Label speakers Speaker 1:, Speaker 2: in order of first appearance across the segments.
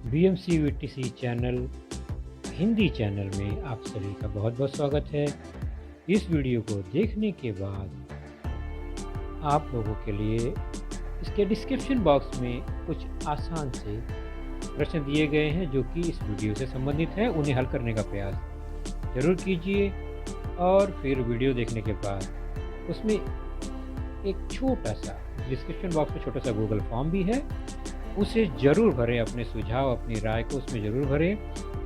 Speaker 1: BMCVTC channel Hindi channel में आप सभी का बहुत बहुत स्वागत है। इस वीडियो को देखने के बाद आप लोगों के लिए इसके डिस्क्रिप्शन बॉक्स में कुछ आसान से प्रश्न दिए गए हैं जो कि इस वीडियो से संबंधित है। उन्हें हल करने का प्रयास ज़रूर कीजिए और फिर वीडियो देखने के बाद उसमें एक छोटा सा डिस्क्रिप्शन बॉक्स में छोटा सा गूगल फॉर्म भी है, उसे ज़रूर भरें। अपने सुझाव अपनी राय को उसमें ज़रूर भरें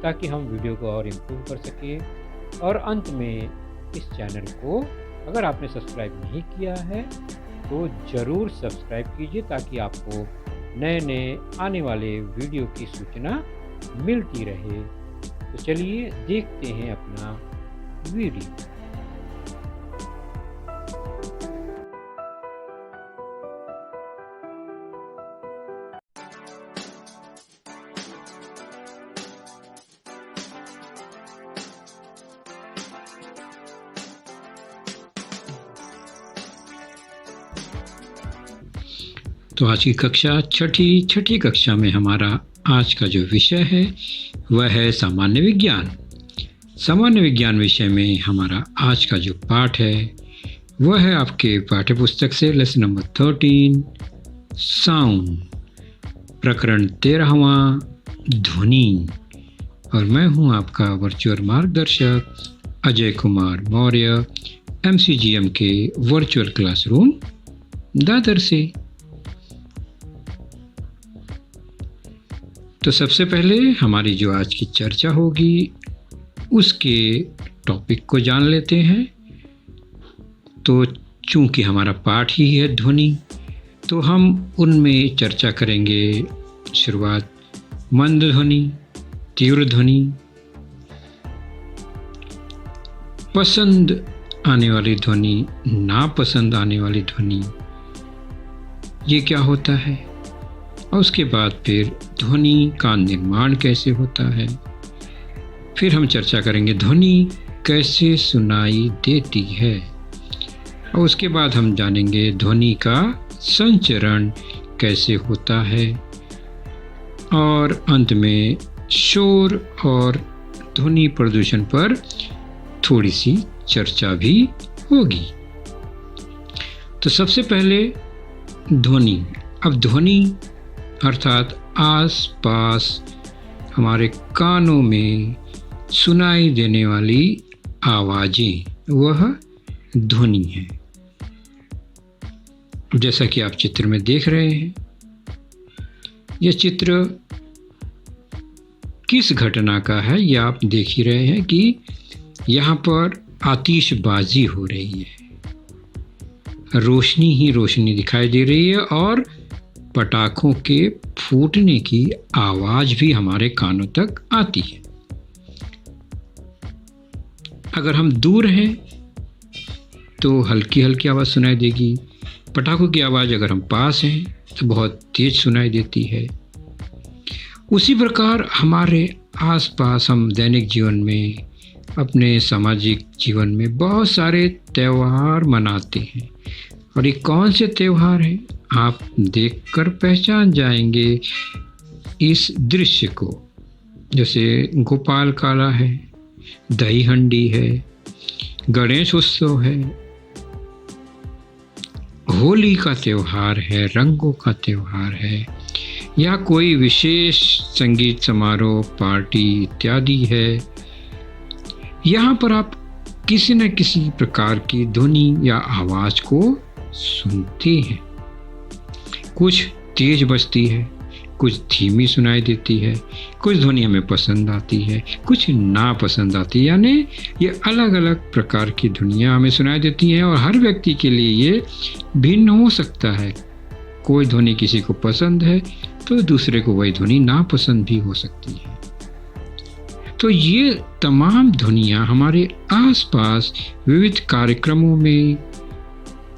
Speaker 1: ताकि हम वीडियो को और इम्प्रूव कर सकें। और अंत में इस चैनल को अगर आपने सब्सक्राइब नहीं किया है तो ज़रूर सब्सक्राइब कीजिए ताकि आपको नए नए आने वाले वीडियो की सूचना मिलती रहे। तो चलिए देखते हैं अपना वीडियो।
Speaker 2: तो आज की कक्षा छठी कक्षा में हमारा आज का जो विषय है वह है सामान्य विज्ञान। सामान्य विज्ञान विषय में हमारा आज का जो पाठ है वह है आपके पाठ्य पुस्तक से लेसन नंबर 13 साउंड, प्रकरण 13वां ध्वनि। और मैं हूं आपका वर्चुअल मार्गदर्शक अजय कुमार मौर्य, MCGM के वर्चुअल क्लासरूम दादर से। तो सबसे पहले हमारी जो आज की चर्चा होगी उसके टॉपिक को जान लेते हैं। तो चूंकि हमारा पाठ ही है ध्वनि, तो हम उनमें चर्चा करेंगे। शुरुआत मंद ध्वनि, तीव्र ध्वनि, पसंद आने वाली ध्वनि, नापसंद आने वाली ध्वनि, ये क्या होता है, और उसके बाद फिर ध्वनि का निर्माण कैसे होता है। फिर हम चर्चा करेंगे ध्वनि कैसे सुनाई देती है, और उसके बाद हम जानेंगे ध्वनि का संचरण कैसे होता है। और अंत में शोर और ध्वनि प्रदूषण पर थोड़ी सी चर्चा भी होगी। तो सबसे पहले ध्वनि। अब ध्वनि अर्थात आस पास हमारे कानों में सुनाई देने वाली आवाज़ें, वह ध्वनि है। जैसा कि आप चित्र में देख रहे हैं, यह चित्र किस घटना का है यह आप देख ही रहे हैं कि यहाँ पर आतिशबाजी हो रही है, रोशनी ही रोशनी दिखाई दे रही है और पटाखों के फूटने की आवाज़ भी हमारे कानों तक आती है। अगर हम दूर हैं तो हल्की हल्की आवाज़ सुनाई देगी। पटाखों की आवाज़ अगर हम पास हैं तो बहुत तेज सुनाई देती है। उसी प्रकार हमारे आसपास हम दैनिक जीवन में, अपने सामाजिक जीवन में बहुत सारे त्यौहार मनाते हैं। और ये कौन से त्यौहार हैं आप देखकर पहचान जाएंगे इस दृश्य को। जैसे गोपाल काला है, दही हंडी है, गणेश उत्सव है, होली का त्यौहार है, रंगों का त्यौहार है, या कोई विशेष संगीत समारोह, पार्टी इत्यादि है। यहाँ पर आप किसी न किसी प्रकार की ध्वनि या आवाज़ को सुनते हैं। कुछ तेज बजती है, कुछ धीमी सुनाई देती है, कुछ ध्वनि हमें पसंद आती है, कुछ नापसंद आती है। यानी ये अलग अलग प्रकार की ध्वनियाँ हमें सुनाई देती हैं और हर व्यक्ति के लिए ये भिन्न हो सकता है। कोई ध्वनि किसी को पसंद है तो दूसरे को वही ध्वनि नापसंद भी हो सकती है। तो ये तमाम ध्वनियाँ हमारे आसपास विविध कार्यक्रमों में,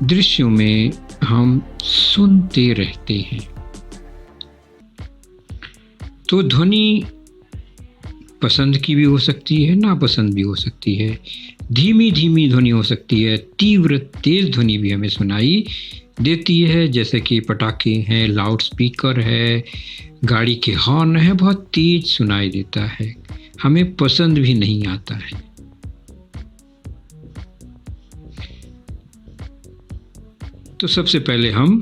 Speaker 2: दृश्यों में हम सुनते रहते हैं। तो ध्वनि पसंद की भी हो सकती है, नापसंद भी हो सकती है। धीमी धीमी ध्वनि हो सकती है, तीव्र तेज ध्वनि भी हमें सुनाई देती है, जैसे कि पटाखे हैं, लाउड स्पीकर है, गाड़ी के हॉर्न है, बहुत तेज सुनाई देता है, हमें पसंद भी नहीं आता है। तो सबसे पहले हम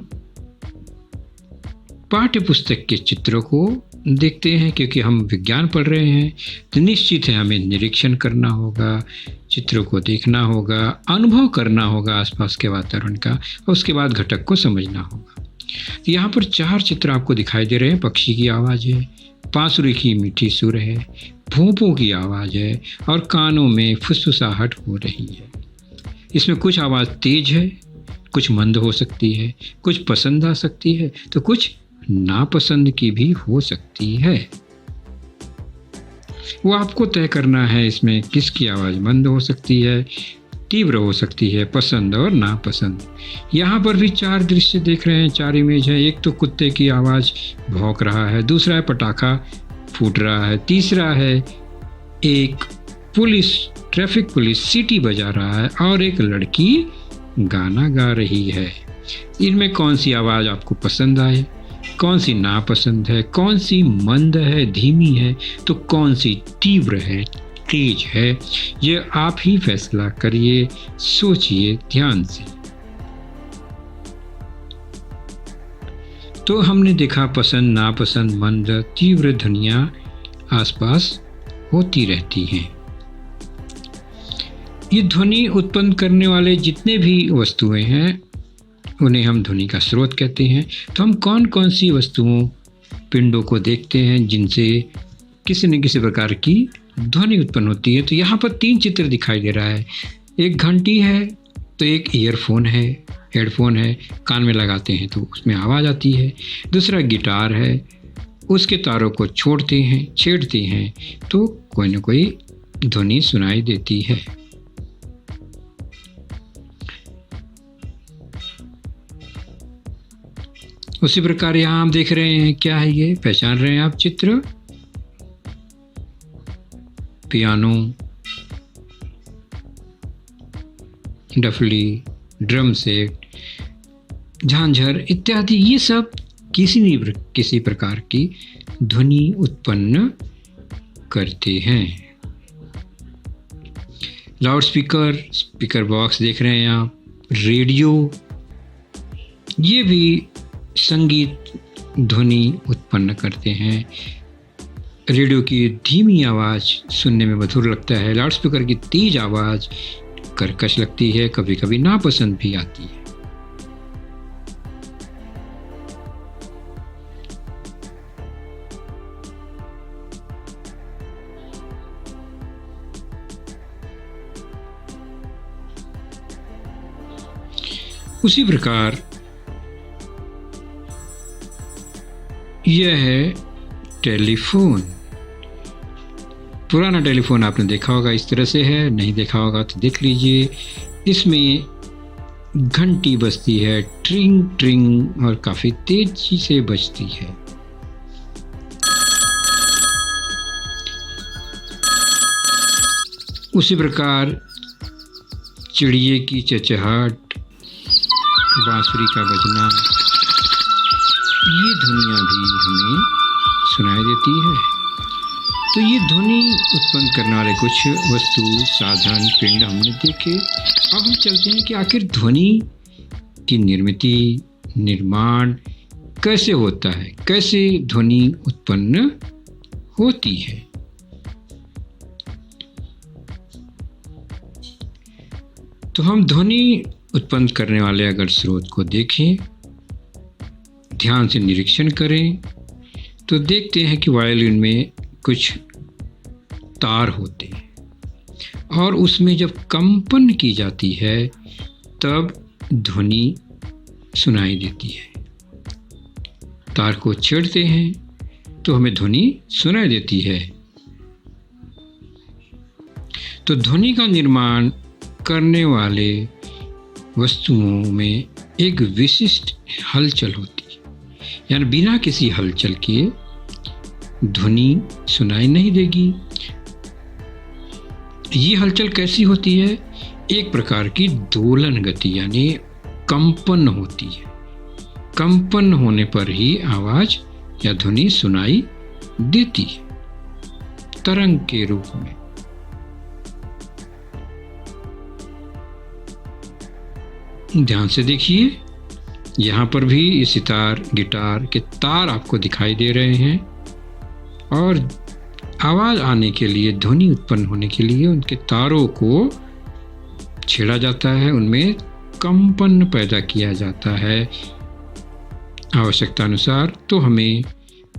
Speaker 2: पाठ्य पुस्तक के चित्रों को देखते हैं, क्योंकि हम विज्ञान पढ़ रहे हैं तो निश्चित है हमें निरीक्षण करना होगा, चित्रों को देखना होगा, अनुभव करना होगा आसपास के वातावरण का, और उसके बाद घटक को समझना होगा। तो यहाँ पर 4 चित्र आपको दिखाई दे रहे हैं। पक्षी की आवाज़ है, बांसुरी की मीठी सुर है, भोंपों की आवाज़ है और कानों में फुसफुसाहट हो रही है। इसमें कुछ आवाज़ तेज है, कुछ मंद हो सकती है, कुछ पसंद आ सकती है तो कुछ नापसंद की भी हो सकती है। वो आपको तय करना है इसमें किसकी आवाज़ मंद हो सकती है, तीव्र हो सकती है, पसंद और नापसंद। यहाँ पर भी 4 दृश्य देख रहे हैं, 4 इमेज है। एक तो कुत्ते की आवाज़ भौंक रहा है, दूसरा है पटाखा फूट रहा है, तीसरा है एक ट्रैफिक पुलिस सीटी बजा रहा है और एक लड़की गाना गा रही है। इनमें कौन सी आवाज़ आपको पसंद आए, कौन सी नापसंद है, कौन सी मंद है, धीमी है, तो कौन सी तीव्र है, तेज है, ये आप ही फैसला करिए, सोचिए ध्यान से। तो हमने देखा पसंद, नापसंद, मंद, तीव्र ध्वनियां आसपास होती रहती हैं। ये ध्वनि उत्पन्न करने वाले जितने भी वस्तुएं हैं उन्हें हम ध्वनि का स्रोत कहते हैं। तो हम कौन कौन सी वस्तुओं, पिंडों को देखते हैं जिनसे किसी न किसी प्रकार की ध्वनि उत्पन्न होती है। तो यहाँ पर 3 चित्र दिखाई दे रहा है। एक घंटी है, तो एक ईयरफोन है, हेडफोन है, कान में लगाते हैं तो उसमें आवाज़ आती है। दूसरा गिटार है, उसके तारों को छेड़ते हैं तो कोई न कोई ध्वनि सुनाई देती है। उसी प्रकार यहाँ हम देख रहे हैं, क्या है ये, पहचान रहे हैं आप चित्र? पियानो, डफली, ड्रम सेट, झांझर इत्यादि, ये सब किसी प्रकार की ध्वनि उत्पन्न करते हैं। लाउड स्पीकर बॉक्स देख रहे हैं आप, रेडियो, ये भी संगीत ध्वनि उत्पन्न करते हैं। रेडियो की धीमी आवाज़ सुनने में मधुर लगता है, लाउड स्पीकर की तेज आवाज़ कर्कश लगती है, कभी कभी नापसंद भी आती है। उसी प्रकार यह है टेलीफोन। पुराना टेलीफोन आपने देखा होगा, इस तरह से है, नहीं देखा होगा तो देख लीजिए। इसमें घंटी बजती है, ट्रिंग ट्रिंग, और काफ़ी तेजी से बजती है। उसी प्रकार चिड़िए की चहचहाट, बांसुरी का बजना, ये ध्वनियाँ भी हमें सुनाई देती है। तो ये ध्वनि उत्पन्न करने वाले कुछ वस्तु, साधन, पिंड हमने देखे। अब हम चलते हैं कि आखिर ध्वनि की निर्माण कैसे होता है, कैसे ध्वनि उत्पन्न होती है। तो हम ध्वनि उत्पन्न करने वाले अगर स्रोत को देखें, ध्यान से निरीक्षण करें, तो देखते हैं कि वायलिन में कुछ तार होते हैं और उसमें जब कंपन की जाती है तब ध्वनि सुनाई देती है। तार को छेड़ते हैं तो हमें ध्वनि सुनाई देती है। तो ध्वनि का निर्माण करने वाले वस्तुओं में एक विशिष्ट हलचल होती है, यानी बिना किसी हलचल के ध्वनि सुनाई नहीं देगी। ये हलचल कैसी होती है? एक प्रकार की दोलन गति, यानी कंपन होती है। कंपन होने पर ही आवाज या ध्वनि सुनाई देती है, तरंग के रूप में। ध्यान से देखिए, यहाँ पर भी सितार, गिटार के तार आपको दिखाई दे रहे हैं और आवाज आने के लिए, ध्वनि उत्पन्न होने के लिए उनके तारों को छेड़ा जाता है, उनमें कंपन पैदा किया जाता है आवश्यकता अनुसार। तो हमें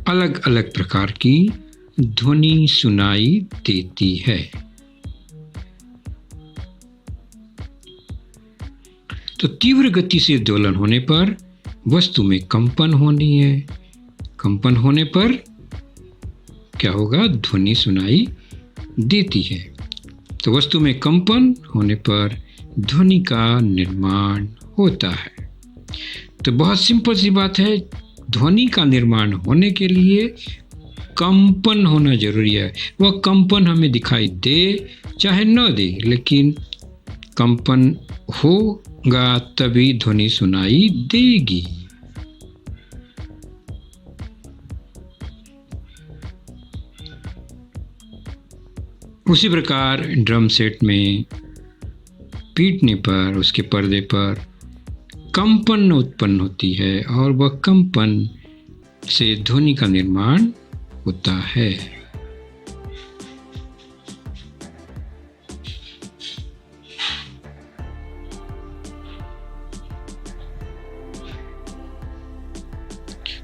Speaker 2: अलग अलग प्रकार की ध्वनि सुनाई देती है। तो तीव्र गति से दोलन होने पर वस्तु में कंपन होनी है। कंपन होने पर क्या होगा? ध्वनि सुनाई देती है। तो वस्तु में कंपन होने पर ध्वनि का निर्माण होता है। तो बहुत सिंपल सी बात है, ध्वनि का निर्माण होने के लिए कंपन होना जरूरी है। वह कंपन हमें दिखाई दे चाहे न दे, लेकिन कंपन होगा तभी ध्वनि सुनाई देगी। उसी प्रकार ड्रम सेट में पीटने पर उसके पर्दे पर कंपन उत्पन्न होती है और वह कंपन से ध्वनि का निर्माण होता है।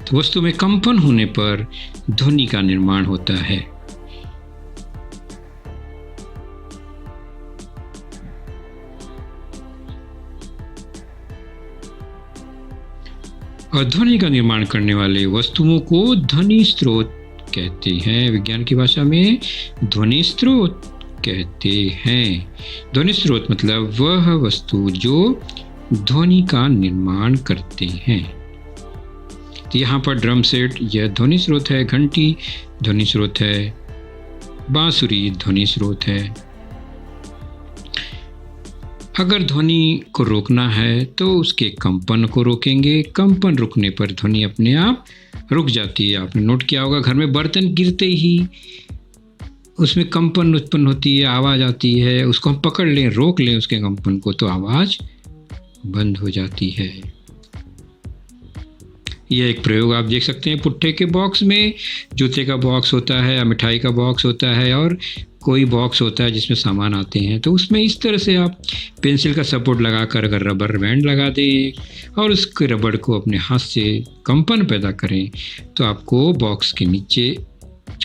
Speaker 2: तो वस्तु में कंपन होने पर ध्वनि का निर्माण होता है। और ध्वनि का निर्माण करने वाले वस्तुओं को ध्वनि स्रोत कहते हैं। विज्ञान की भाषा में ध्वनि स्रोत कहते हैं। ध्वनि स्रोत मतलब वह वस्तु जो ध्वनि का निर्माण करते हैं। तो यहाँ पर ड्रम सेट यह ध्वनि स्रोत है, घंटी ध्वनि स्रोत है, बांसुरी ध्वनि स्रोत है। अगर ध्वनि को रोकना है तो उसके कंपन को रोकेंगे। कंपन रुकने पर ध्वनि अपने आप रुक जाती है। आपने नोट किया होगा, घर में बर्तन गिरते ही उसमें कंपन उत्पन्न होती है, आवाज़ आती है। उसको हम पकड़ लें, रोक लें उसके कंपन को, तो आवाज़ बंद हो जाती है। यह एक प्रयोग आप देख सकते हैं पुट्ठे के बॉक्स में। जूते का बॉक्स होता है या मिठाई का बॉक्स होता है और कोई बॉक्स होता है जिसमें सामान आते हैं, तो उसमें इस तरह से आप पेंसिल का सपोर्ट लगाकर अगर रबर बैंड लगा दें और उसके रबड़ को अपने हाथ से कंपन पैदा करें, तो आपको बॉक्स के नीचे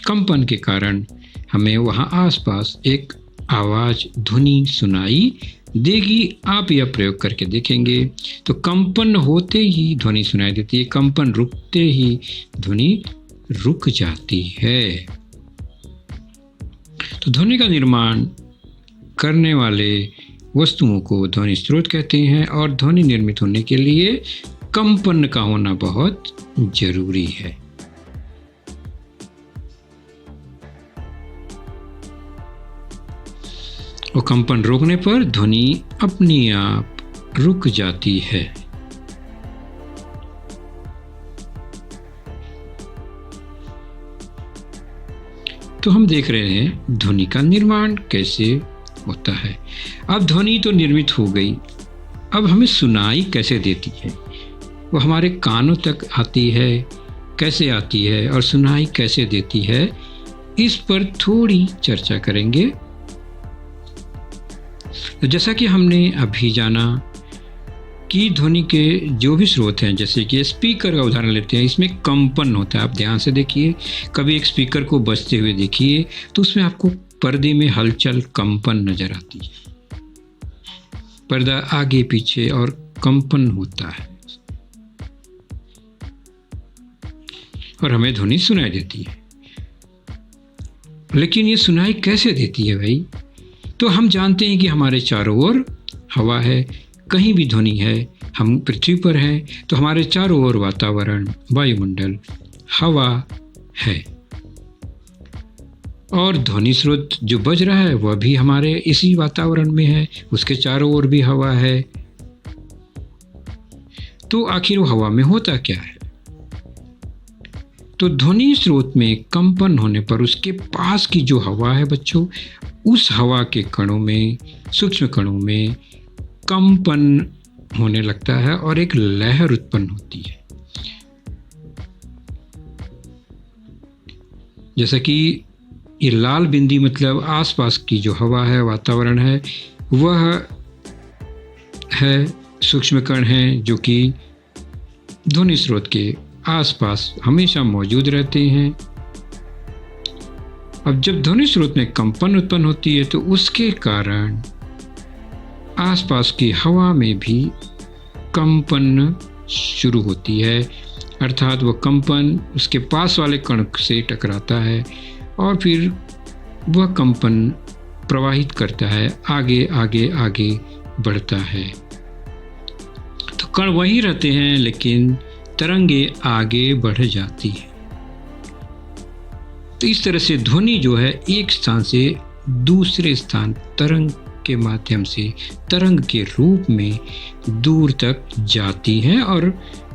Speaker 2: कंपन के कारण हमें वहाँ आसपास एक आवाज़, ध्वनि सुनाई देगी। आप यह प्रयोग करके देखेंगे तो कंपन होते ही ध्वनि सुनाई देती है, कंपन रुकते ही ध्वनि रुक जाती है। तो ध्वनि का निर्माण करने वाले वस्तुओं को ध्वनि स्रोत कहते हैं और ध्वनि निर्मित होने के लिए कंपन का होना बहुत जरूरी है। और कंपन रोकने पर ध्वनि अपने आप रुक जाती है। तो हम देख रहे हैं ध्वनि का निर्माण कैसे होता है। अब ध्वनि तो निर्मित हो गई, अब हमें सुनाई कैसे देती है, वो हमारे कानों तक आती है, कैसे आती है और सुनाई कैसे देती है, इस पर थोड़ी चर्चा करेंगे। तो जैसा कि हमने अभी जाना कि ध्वनि के जो भी स्रोत हैं, जैसे कि स्पीकर का उदाहरण लेते हैं, इसमें कंपन होता है। आप ध्यान से देखिए, कभी एक स्पीकर को बजते हुए देखिए तो उसमें आपको पर्दे में हलचल, कंपन नजर आती है। पर्दा आगे पीछे और कंपन होता है और हमें ध्वनि सुनाई देती है। लेकिन ये सुनाई कैसे देती है भाई? तो हम जानते हैं कि हमारे चारों ओर हवा है, कहीं भी ध्वनि है, हम पृथ्वी पर हैं तो हमारे चारों ओर वातावरण, वायुमंडल, हवा है और ध्वनि स्रोत जो बज रहा है वह भी हमारे इसी वातावरण में है, उसके चारों ओर भी हवा है। तो आखिर वो हवा में होता क्या है? तो ध्वनि स्रोत में कंपन होने पर उसके पास की जो हवा है बच्चों, उस हवा के कणों में, सूक्ष्म कणों में कंपन होने लगता है और एक लहर उत्पन्न होती है। जैसा कि ये लाल बिंदी मतलब आसपास की जो हवा है, वातावरण है, वह है सूक्ष्म कण हैं जो कि ध्वनि स्रोत के आसपास हमेशा मौजूद रहते हैं। अब जब ध्वनि स्रोत में कंपन उत्पन्न होती है तो उसके कारण आसपास की हवा में भी कंपन शुरू होती है, अर्थात वह कंपन उसके पास वाले कण से टकराता है और फिर वह कंपन प्रवाहित करता है, आगे आगे आगे बढ़ता है। तो कण वहीं रहते हैं लेकिन तरंगे आगे बढ़ जाती है। तो इस तरह से ध्वनि जो है एक स्थान से दूसरे स्थान तरंग के माध्यम से, तरंग के रूप में दूर तक जाती हैं और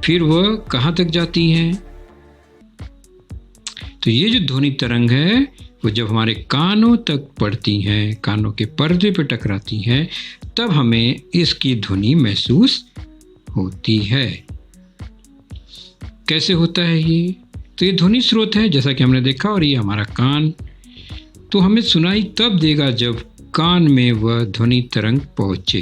Speaker 2: फिर वह कहाँ तक जाती हैं? तो ये जो ध्वनि तरंग है वो जब हमारे कानों तक पड़ती हैं, कानों के पर्दे पर टकराती हैं, तब हमें इसकी ध्वनि महसूस होती है। कैसे होता है ये? तो ये ध्वनि स्रोत है जैसा कि हमने देखा, और ये हमारा कान। तो हमें सुनाई तब देगा जब कान में वह ध्वनि तरंग पहुंचे।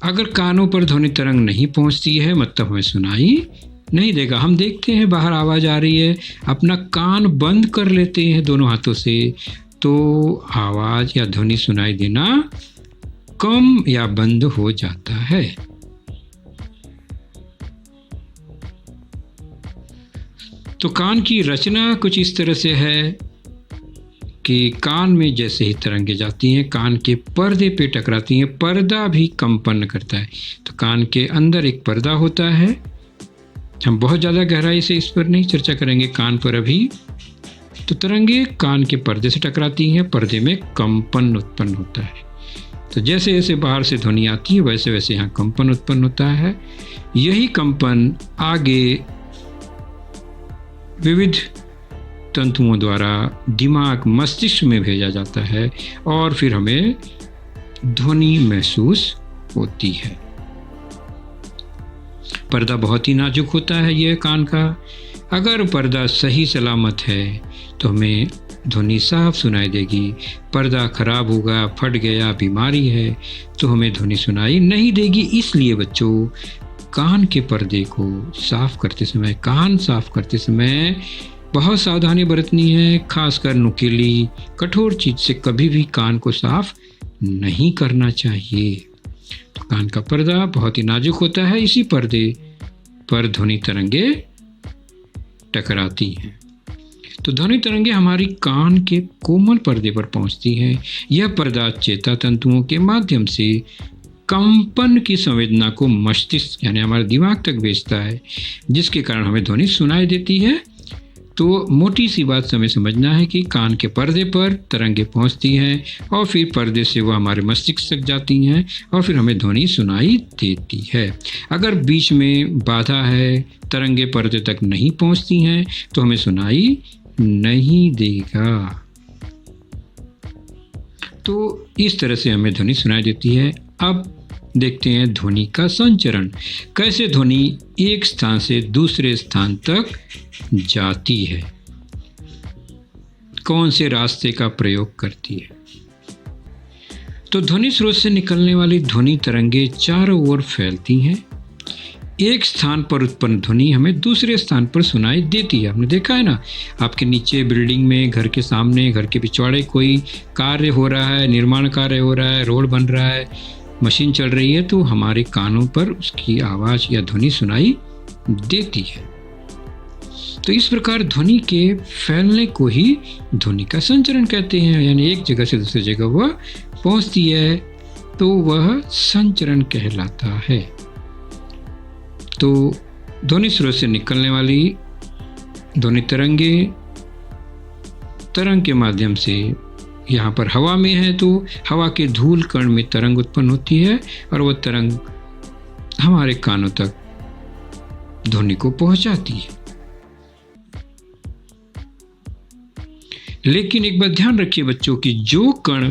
Speaker 2: अगर कानों पर ध्वनि तरंग नहीं पहुंचती है मतलब हमें सुनाई नहीं देगा। हम देखते हैं बाहर आवाज आ रही है, अपना कान बंद कर लेते हैं दोनों हाथों से, तो आवाज या ध्वनि सुनाई देना कम या बंद हो जाता है। तो कान की रचना कुछ इस तरह से है कि कान में जैसे ही तरंगे जाती हैं, कान के पर्दे पे टकराती हैं, पर्दा भी कंपन करता है। तो कान के अंदर एक पर्दा होता है। हम बहुत ज़्यादा गहराई से इस पर नहीं चर्चा करेंगे कान पर अभी। तो तरंगे कान के पर्दे से टकराती हैं, पर्दे में कंपन उत्पन्न होता है। तो जैसे जैसे बाहर से ध्वनि आती है वैसे वैसे यहाँ कंपन उत्पन्न होता है। यही कंपन आगे विविध तंतुओं द्वारा दिमाग, मस्तिष्क में भेजा जाता है और फिर हमें ध्वनि महसूस होती है। पर्दा बहुत ही नाजुक होता है ये कान का। अगर पर्दा सही सलामत है तो हमें ध्वनि साफ सुनाई देगी। पर्दा खराब होगा, फट गया, बीमारी है तो हमें ध्वनि सुनाई नहीं देगी। इसलिए बच्चों, कान के पर्दे को साफ करते समय, कान साफ करते समय बहुत सावधानी बरतनी है। खासकर नुकीली, कठोर चीज से कभी भी कान को साफ नहीं करना चाहिए। तो कान का पर्दा बहुत ही नाजुक होता है, इसी पर्दे पर ध्वनि तरंगे टकराती हैं। तो ध्वनि तरंगे हमारी कान के कोमल पर्दे पर पहुंचती हैं। यह पर्दा चेता तंतुओं के माध्यम से कंपन की संवेदना को मस्तिष्क यानी हमारे दिमाग तक भेजता है, जिसके कारण हमें ध्वनि सुनाई देती है। तो मोटी सी बात हमें समझना है कि कान के पर्दे पर तरंगे पहुंचती हैं और फिर पर्दे से वह हमारे मस्तिष्क तक जाती हैं और फिर हमें ध्वनि सुनाई देती है। अगर बीच में बाधा है, तरंगे पर्दे तक नहीं पहुंचती हैं तो हमें सुनाई नहीं देगा। तो इस तरह से हमें ध्वनि सुनाई देती है। अब देखते हैं ध्वनि का संचरण। कैसे ध्वनि एक स्थान से दूसरे स्थान तक जाती है, कौन से रास्ते का प्रयोग करती है। तो ध्वनि स्रोत से निकलने वाली ध्वनि तरंगे चारों ओर फैलती हैं। एक स्थान पर उत्पन्न ध्वनि हमें दूसरे स्थान पर सुनाई देती है। आपने देखा है ना, आपके नीचे बिल्डिंग में, घर के सामने, घर के पिछवाड़े कोई कार्य हो रहा है, निर्माण कार्य हो रहा है, रोड बन रहा है, मशीन चल रही है, तो हमारे कानों पर उसकी आवाज़ या ध्वनि सुनाई देती है। तो इस प्रकार ध्वनि के फैलने को ही ध्वनि का संचरण कहते हैं। यानी एक जगह से दूसरी जगह वह पहुंचती है तो वह संचरण कहलाता है। तो ध्वनि स्रोत से निकलने वाली ध्वनि तरंगे तरंग के माध्यम से यहाँ पर हवा में है तो हवा के धूल कण में तरंग उत्पन्न होती है और वह तरंग हमारे कानों तक ध्वनि को पहुंचाती है। लेकिन एक बात ध्यान रखिए बच्चों कि जो कण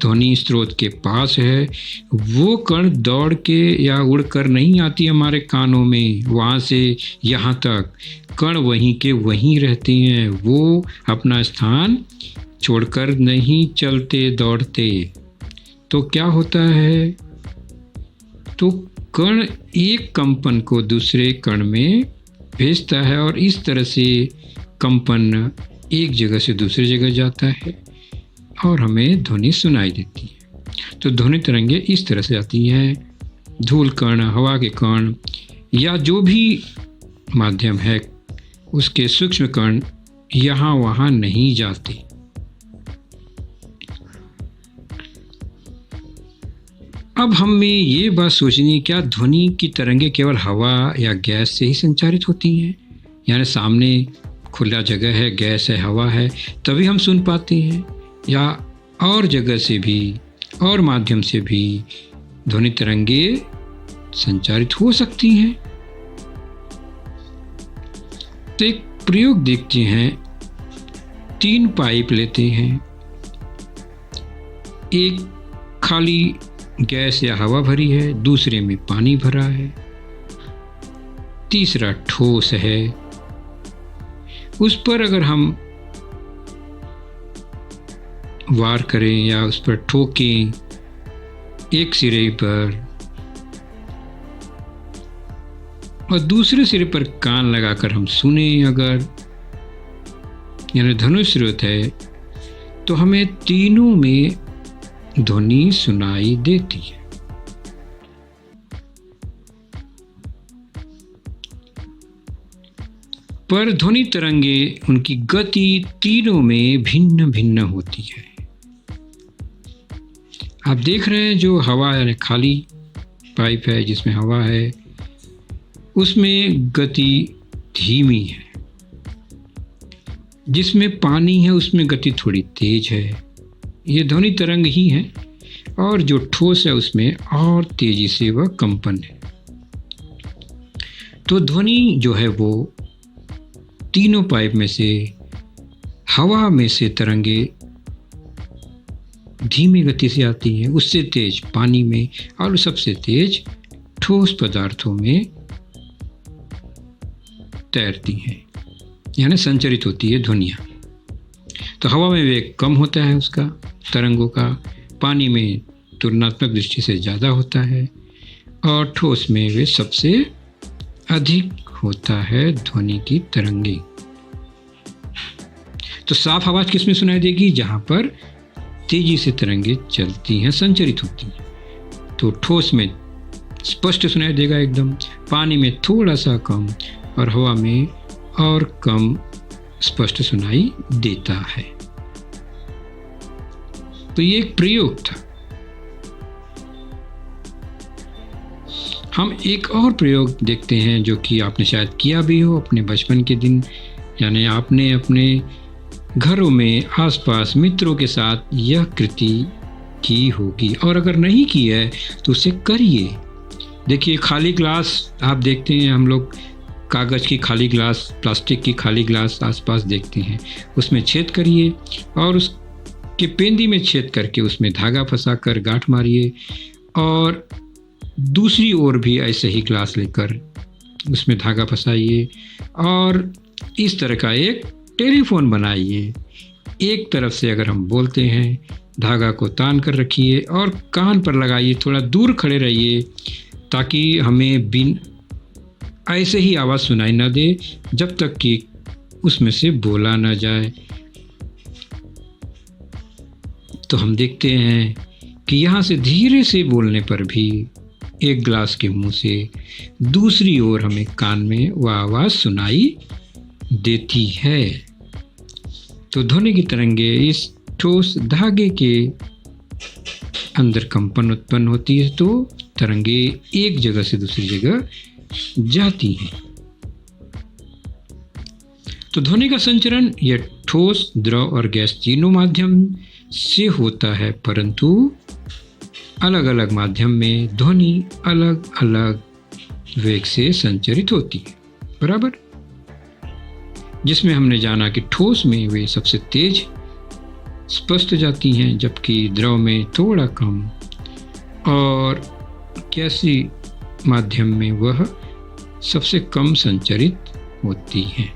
Speaker 2: ध्वनि स्रोत के पास है वो कण दौड़ के या उड़कर नहीं आती हमारे कानों में, वहाँ से यहाँ तक कण वहीं के वहीं रहते हैं, वो अपना स्थान छोड़कर नहीं चलते दौड़ते। तो क्या होता है, तो कण एक कंपन को दूसरे कण में भेजता है और इस तरह से कंपन एक जगह से दूसरी जगह जाता है और हमें ध्वनि सुनाई देती है। तो ध्वनि तरंगे इस तरह से आती हैं। धूल कण, हवा के कण या जो भी माध्यम है उसके सूक्ष्म कण यहाँ वहाँ नहीं जाते। अब हमें ये बात सोचनी है, क्या ध्वनि की तरंगे केवल हवा या गैस से ही संचारित होती हैं? यानी सामने खुला जगह है, गैस है, हवा है, तभी हम सुन पाते हैं, या और जगह से भी और माध्यम से भी ध्वनि तरंगे संचारित हो सकती हैं? तो एक प्रयोग देखते हैं। 3 पाइप लेते हैं, एक खाली गैस या हवा भरी है, दूसरे में पानी भरा है, तीसरा ठोस है। उस पर अगर हम वार करें या उस पर ठोकें एक सिरे पर और दूसरे सिरे पर कान लगाकर हम सुने अगर, यानी धनुष स्रोत है, तो हमें तीनों में ध्वनि सुनाई देती है। पर ध्वनि तरंगे उनकी गति तीनों में भिन्न भिन्न होती है। आप देख रहे हैं जो हवा यानी खाली पाइप है जिसमें हवा है उसमें गति धीमी है, जिसमें पानी है उसमें गति थोड़ी तेज है। ये ध्वनि तरंग ही है। और जो ठोस है उसमें और तेजी से वह कंपन है। तो ध्वनि जो है वो तीनों पाइप में से हवा में से तरंगे धीमी गति से आती हैं, उससे तेज पानी में और सबसे तेज ठोस पदार्थों में तैरती हैं, यानी संचरित होती है ध्वनियाँ। तो हवा में वेग कम होता है उसका तरंगों का, पानी में तुलनात्मक दृष्टि से ज़्यादा होता है और ठोस में वे सबसे अधिक होता है ध्वनि की तरंगे। तो साफ आवाज किसमें सुनाई देगी? जहाँ पर तेजी से तरंगे चलती हैं, संचरित होती हैं। तो ठोस में स्पष्ट सुनाई देगा एकदम, पानी में थोड़ा सा कम और हवा में और कम स्पष्ट सुनाई देता है। तो ये एक प्रयोग था। हम एक और प्रयोग देखते हैं जो कि आपने शायद किया भी हो अपने बचपन के दिन, यानी आपने अपने घरों में आसपास मित्रों के साथ यह कृति की होगी, और अगर नहीं की है तो उसे करिए। देखिए खाली ग्लास आप देखते हैं, हम लोग कागज़ की खाली ग्लास, प्लास्टिक की खाली ग्लास आसपास देखते हैं, उसमें छेद करिए और उसके पेंदी में छेद करके उसमें धागा फंसा कर गांठ मारिए और दूसरी ओर भी ऐसे ही ग्लास लेकर उसमें धागा फंसाइए और इस तरह का एक टेलीफोन बनाइए। एक तरफ से अगर हम बोलते हैं धागा को तान कर रखिए और कान पर लगाइए, थोड़ा दूर खड़े रहिए ताकि हमें बिन ऐसे ही आवाज़ सुनाई ना दे जब तक कि उसमें से बोला ना जाए। तो हम देखते हैं कि यहाँ से धीरे से बोलने पर भी एक ग्लास के मुंह से दूसरी ओर हमें कान में वह आवाज़ सुनाई देती है। तो ध्वनि की तरंगे इस ठोस धागे के अंदर कंपन उत्पन्न होती है, तो तरंगे एक जगह से दूसरी जगह जाती हैं। तो ध्वनि का संचरण यह ठोस, द्रव और गैस तीनों माध्यम से होता है, परंतु अलग अलग माध्यम में ध्वनि अलग अलग वेग से संचरित होती है, बराबर। जिसमें हमने जाना कि ठोस में वे सबसे तेज स्पष्ट जाती हैं, जबकि द्रव में थोड़ा कम, और गैसीय माध्यम में वह सबसे कम संचरित होती हैं।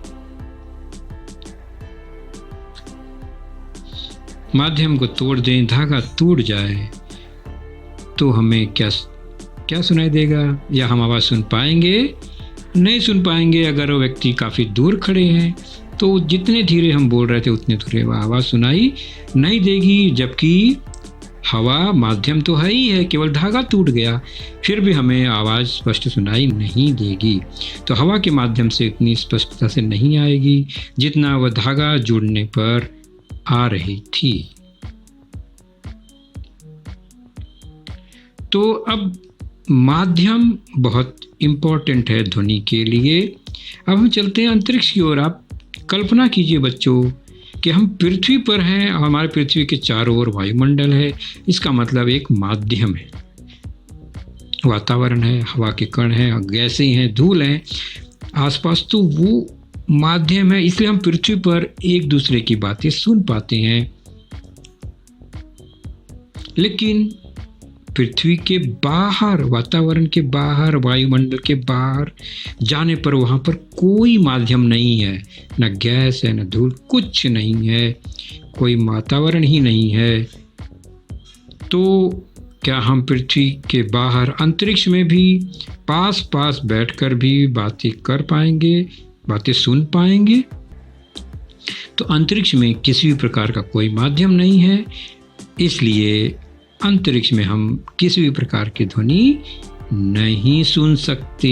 Speaker 2: माध्यम को तोड़ दें, धागा टूट जाए तो हमें क्या सुनाई देगा, या हम आवाज़ सुन पाएंगे? नहीं सुन पाएंगे। अगर वो व्यक्ति काफ़ी दूर खड़े हैं तो जितने धीरे हम बोल रहे थे उतने धीरे वह आवाज़ सुनाई नहीं देगी, जबकि हवा माध्यम तो है ही है, केवल धागा टूट गया, फिर भी हमें आवाज़ स्पष्ट सुनाई नहीं देगी। तो हवा के माध्यम से इतनी स्पष्टता से नहीं आएगी जितना वह धागा जुड़ने पर आ रही थी। तो अब माध्यम बहुत इम्पोर्टेंट है ध्वनि के लिए। अब हम चलते हैं अंतरिक्ष की ओर। आप कल्पना कीजिए बच्चों कि हम पृथ्वी पर हैं और हमारे पृथ्वी के चारों ओर वायुमंडल है। इसका मतलब एक माध्यम है, वातावरण है, हवा के कण हैं, गैसें हैं, धूल हैं आसपास, तो वो माध्यम है। इसलिए हम पृथ्वी पर एक दूसरे की बातें सुन पाते हैं। लेकिन पृथ्वी के बाहर, वातावरण के बाहर, वायुमंडल के बाहर जाने पर वहाँ पर कोई माध्यम नहीं है, न गैस है, न धूल, कुछ नहीं है, कोई वातावरण ही नहीं है। तो क्या हम पृथ्वी के बाहर अंतरिक्ष में भी पास पास बैठकर भी बातें कर पाएंगे, बातें सुन पाएंगे? तो अंतरिक्ष में किसी भी प्रकार का कोई माध्यम नहीं है, इसलिए अंतरिक्ष में हम किसी भी प्रकार की ध्वनि नहीं सुन सकते।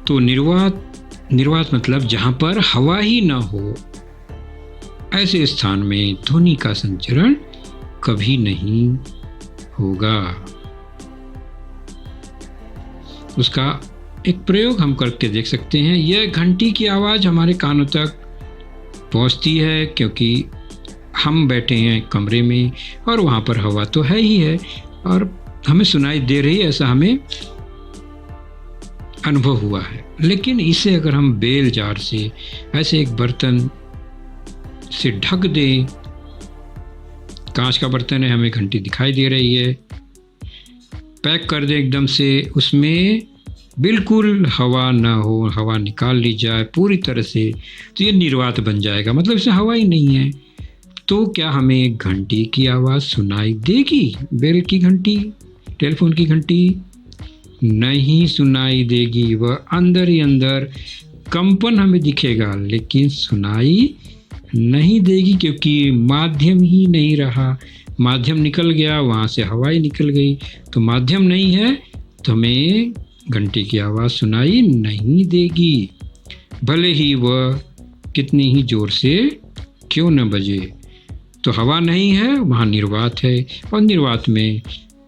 Speaker 2: तो निर्वात मतलब जहां पर हवा ही ना हो, ऐसे स्थान में ध्वनि का संचरण कभी नहीं होगा। उसका एक प्रयोग हम करके देख सकते हैं। यह घंटी की आवाज़ हमारे कानों तक पहुंचती है क्योंकि हम बैठे हैं कमरे में और वहाँ पर हवा तो है ही है और हमें सुनाई दे रही है, ऐसा हमें अनुभव हुआ है। लेकिन इसे अगर हम बेल जार से ऐसे एक बर्तन से ढक दें, कांच का बर्तन है, हमें घंटी दिखाई दे रही है, पैक कर दें एकदम से, उसमें बिल्कुल हवा ना हो, हवा निकाल ली जाए पूरी तरह से, तो ये निर्वात बन जाएगा, मतलब इसमें हवा ही नहीं है। तो क्या हमें घंटी की आवाज़ सुनाई देगी? बेल की घंटी, टेलीफोन की घंटी नहीं सुनाई देगी। वह अंदर ही अंदर कंपन हमें दिखेगा लेकिन सुनाई नहीं देगी, क्योंकि माध्यम ही नहीं रहा। माध्यम निकल गया, वहाँ से हवा ही निकल गई, तो माध्यम नहीं है तो हमें घंटी की आवाज़ सुनाई नहीं देगी, भले ही वह कितनी ही ज़ोर से क्यों न बजे। तो हवा नहीं है, वहाँ निर्वात है, और निर्वात में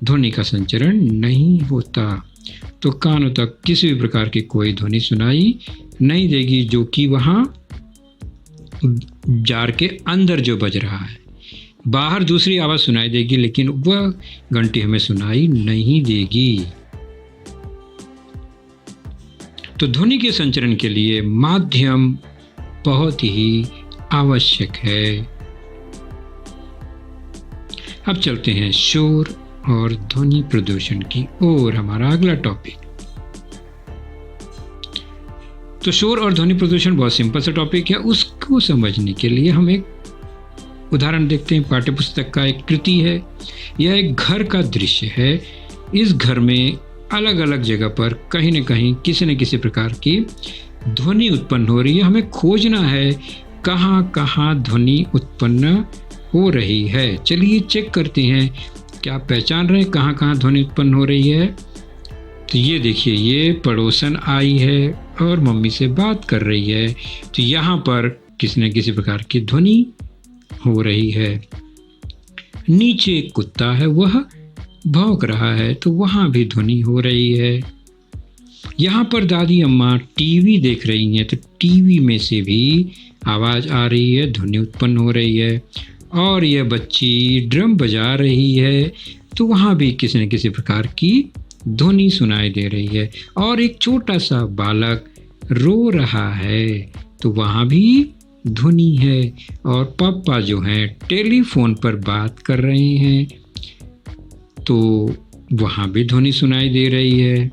Speaker 2: ध्वनि का संचरण नहीं होता। तो कानों तक किसी भी प्रकार की कोई ध्वनि सुनाई नहीं देगी, जो कि वहाँ जार के अंदर जो बज रहा है। बाहर दूसरी आवाज़ सुनाई देगी लेकिन वह घंटी हमें सुनाई नहीं देगी। तो ध्वनि के संचरण के लिए माध्यम बहुत ही आवश्यक है। अब चलते हैं शोर और ध्वनि प्रदूषण की ओर, हमारा अगला टॉपिक। तो शोर और ध्वनि प्रदूषण बहुत सिंपल सा टॉपिक है। उसको समझने के लिए हम एक उदाहरण देखते हैं। पाठ्यपुस्तक का एक कृति है। यह एक घर का दृश्य है। इस घर में अलग अलग जगह पर कहीं न कहीं किसी न किसी प्रकार की ध्वनि उत्पन्न हो रही है। हमें खोजना है कहाँ कहाँ ध्वनि उत्पन्न हो रही है। चलिए चेक करते हैं, क्या आप पहचान रहे हैं कहाँ कहाँ ध्वनि उत्पन्न हो रही है? तो ये देखिए, ये पड़ोसन आई है और मम्मी से बात कर रही है, तो यहाँ पर किसी न किसी प्रकार की ध्वनि हो रही है। नीचे एक कुत्ता है, वह भौंक रहा है, तो वहाँ भी ध्वनि हो रही है। यहाँ पर दादी अम्मा टीवी देख रही हैं, तो टीवी में से भी आवाज़ आ रही है, ध्वनि उत्पन्न हो रही है, और यह बच्ची ड्रम बजा रही है तो वहाँ भी किसी न किसी प्रकार की ध्वनि सुनाई दे रही है। और एक छोटा सा बालक रो रहा है तो वहाँ भी ध्वनि है। और पापा जो हैं टेलीफोन पर बात कर रहे हैं तो वहाँ भी ध्वनि सुनाई दे रही है।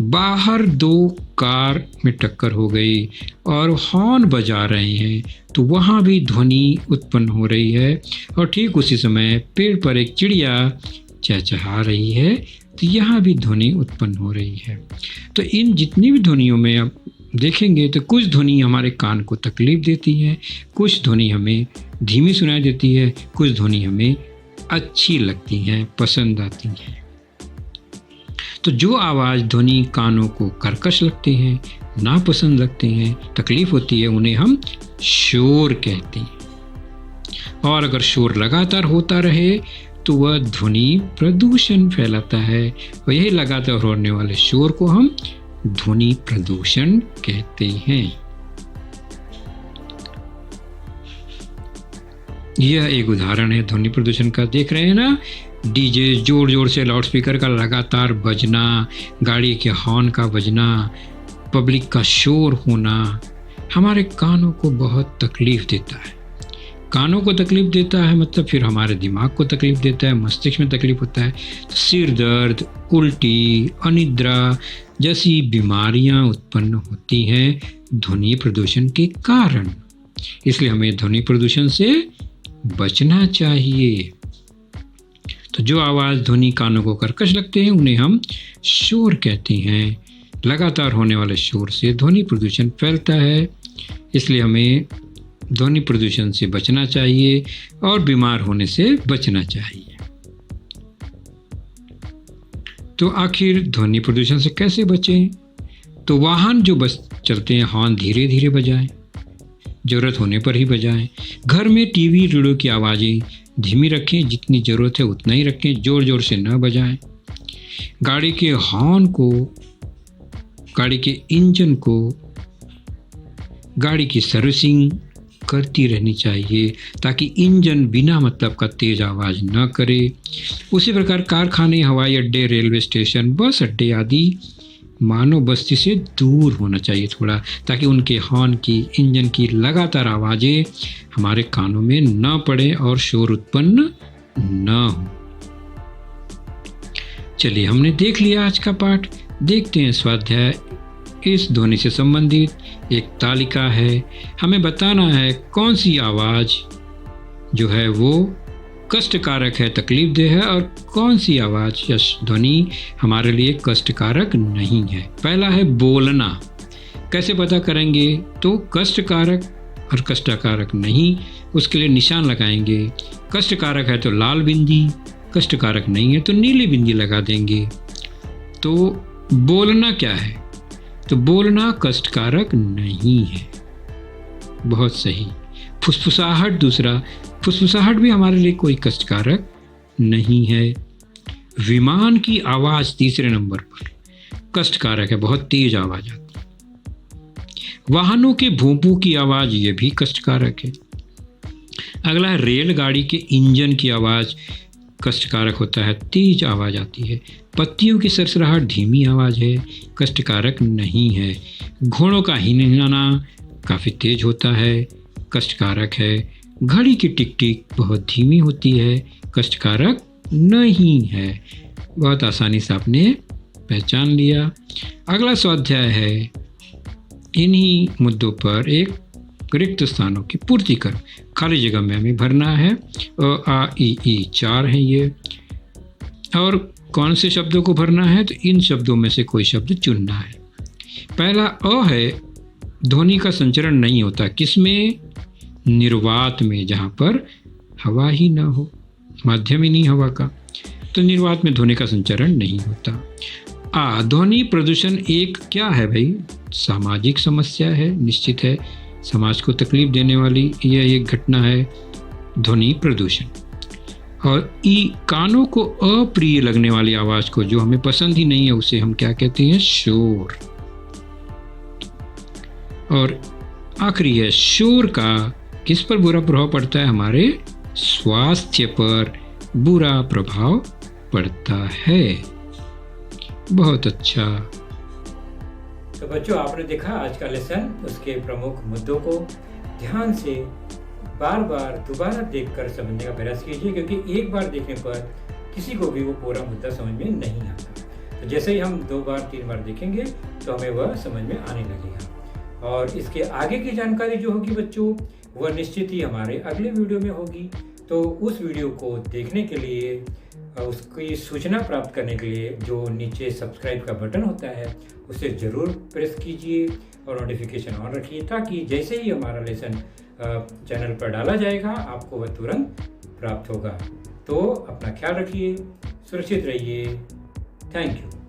Speaker 2: बाहर दो कार में टक्कर हो गई और हॉर्न बजा रहे हैं तो वहाँ भी ध्वनि उत्पन्न हो रही है। और ठीक उसी समय पेड़ पर एक चिड़िया चहचहा रही है तो यहाँ भी ध्वनि उत्पन्न हो रही है। तो इन जितनी भी ध्वनियों में आप देखेंगे तो कुछ ध्वनि हमारे कान को तकलीफ देती है, कुछ ध्वनि हमें धीमी सुनाई देती है, कुछ ध्वनि हमें अच्छी लगती हैं, पसंद आती हैं। तो जो आवाज़ ध्वनि कानों को कर्कश लगते हैं, नापसंद लगते हैं, तकलीफ होती है, उन्हें हम शोर कहते हैं। और अगर शोर लगातार होता रहे तो वह ध्वनि प्रदूषण फैलाता है और यही लगातार होने वाले शोर को हम ध्वनि प्रदूषण कहते हैं। यह एक उदाहरण है ध्वनि प्रदूषण का। देख रहे हैं ना, डीजे जोर जोर से लाउडस्पीकर का लगातार बजना, गाड़ी के हॉर्न का बजना, पब्लिक का शोर होना हमारे कानों को बहुत तकलीफ देता है। कानों को तकलीफ देता है मतलब फिर हमारे दिमाग को तकलीफ देता है, मस्तिष्क में तकलीफ होता है। तो सिर दर्द, उल्टी, अनिद्रा जैसी बीमारियां उत्पन्न होती हैं ध्वनि प्रदूषण के कारण। इसलिए हमें ध्वनि प्रदूषण से बचना चाहिए। तो जो आवाज़ ध्वनि कानों को कर्कश लगते हैं उन्हें हम शोर कहते हैं। लगातार होने वाले शोर से ध्वनि प्रदूषण फैलता है, इसलिए हमें ध्वनि प्रदूषण से बचना चाहिए और बीमार होने से बचना चाहिए। तो आखिर ध्वनि प्रदूषण से कैसे बचें? तो वाहन जो बस चलते हैं हॉर्न धीरे धीरे बजाएं, ज़रूरत होने पर ही बजाएं। घर में टीवी रेडियो की आवाज़ें धीमी रखें, जितनी ज़रूरत है उतना ही रखें, ज़ोर ज़ोर से न बजाएं। गाड़ी के हॉर्न को, गाड़ी के इंजन को, गाड़ी की सर्विसिंग करती रहनी चाहिए ताकि इंजन बिना मतलब का तेज आवाज़ न करे। उसी प्रकार कारखाने, हवाई अड्डे, रेलवे स्टेशन, बस अड्डे आदि मानव बस्ती से दूर होना चाहिए थोड़ा, ताकि उनके हॉर्न की, इंजन की लगातार आवाज़ें हमारे कानों में न पड़े और शोर उत्पन्न न हो। चलिए, हमने देख लिया आज का पाठ। देखते हैं स्वाध्याय। इस ध्वनि से संबंधित एक तालिका है। हमें बताना है कौन सी आवाज़ जो है वो कष्टकारक है, तकलीफदेह है, और कौन सी आवाज़ या ध्वनि हमारे लिए कष्टकारक नहीं है। पहला है बोलना। कैसे पता करेंगे? तो कष्टकारक और कष्टकारक नहीं, उसके लिए निशान लगाएंगे। कष्टकारक है तो लाल बिंदी, कष्टकारक नहीं है तो नीली बिंदी लगा देंगे। तो बोलना क्या है? तो बोलना कष्टकारक नहीं है। बहुत सही। फुसफुसाहट दूसरा, फुसफुसाहट भी हमारे लिए कोई कष्टकारक नहीं है। विमान की आवाज़ तीसरे नंबर पर कष्टकारक है, बहुत तेज आवाज़ आती है। वाहनों के भोंपू की आवाज़ ये भी कष्टकारक है। अगला है रेलगाड़ी के इंजन की आवाज़, कष्टकारक होता है, तेज आवाज़ आती है। पत्तियों की सरसराहट धीमी आवाज़ है, कष्टकारक नहीं है। घोड़ों का हिनहिनाना काफ़ी तेज होता है, कष्टकारक है। घड़ी की टिक टिक बहुत धीमी होती है, कष्टकारक नहीं है। बहुत आसानी से आपने पहचान लिया। अगला स्वाध्याय है इन्हीं मुद्दों पर एक रिक्त स्थानों की पूर्ति कर, खाली जगह में हमें भरना है। अ आ इ ई 4 हैं ये, और कौन से शब्दों को भरना है? तो इन शब्दों में से कोई शब्द चुनना है। पहला अ है, ध्वनि का संचरण नहीं होता। किसमें? निर्वात में, जहाँ पर हवा ही ना हो, माध्यम ही नहीं हवा का, तो निर्वात में ध्वनि का संचरण नहीं होता। आ, ध्वनि प्रदूषण एक क्या है भाई? सामाजिक समस्या है, निश्चित है, समाज को तकलीफ देने वाली यह एक घटना है ध्वनि प्रदूषण। और ई, कानों को अप्रिय लगने वाली आवाज़ को, जो हमें पसंद ही नहीं है, उसे हम क्या कहते हैं? शोर। और आखिरी है, शोर का किस पर बुरा प्रभाव पड़ता है? हमारे स्वास्थ्य पर बुरा प्रभाव पड़ता है। बहुत अच्छा।
Speaker 1: तो बच्चों, आपने देखा आज का लेसन, उसके प्रमुख मुद्दों को ध्यान से बार बार दोबारा देखकर समझने का प्रयास कीजिए, क्योंकि एक बार देखने पर किसी को भी वो पूरा मुद्दा समझ में नहीं आता। तो जैसे ही हम 2 बार 3 बार देखेंगे तो हमें वह समझ में आने लगेगा। और इसके आगे की जानकारी जो होगी बच्चों, वह निश्चित ही हमारे अगले वीडियो में होगी। तो उस वीडियो को देखने के लिए, उसकी सूचना प्राप्त करने के लिए जो नीचे सब्सक्राइब का बटन होता है उसे ज़रूर प्रेस कीजिए और नोटिफिकेशन ऑन रखिए, ताकि जैसे ही हमारा लेसन चैनल पर डाला जाएगा आपको वह तुरंत प्राप्त होगा। तो अपना ख्याल रखिए, सुरक्षित रहिए। Thank you.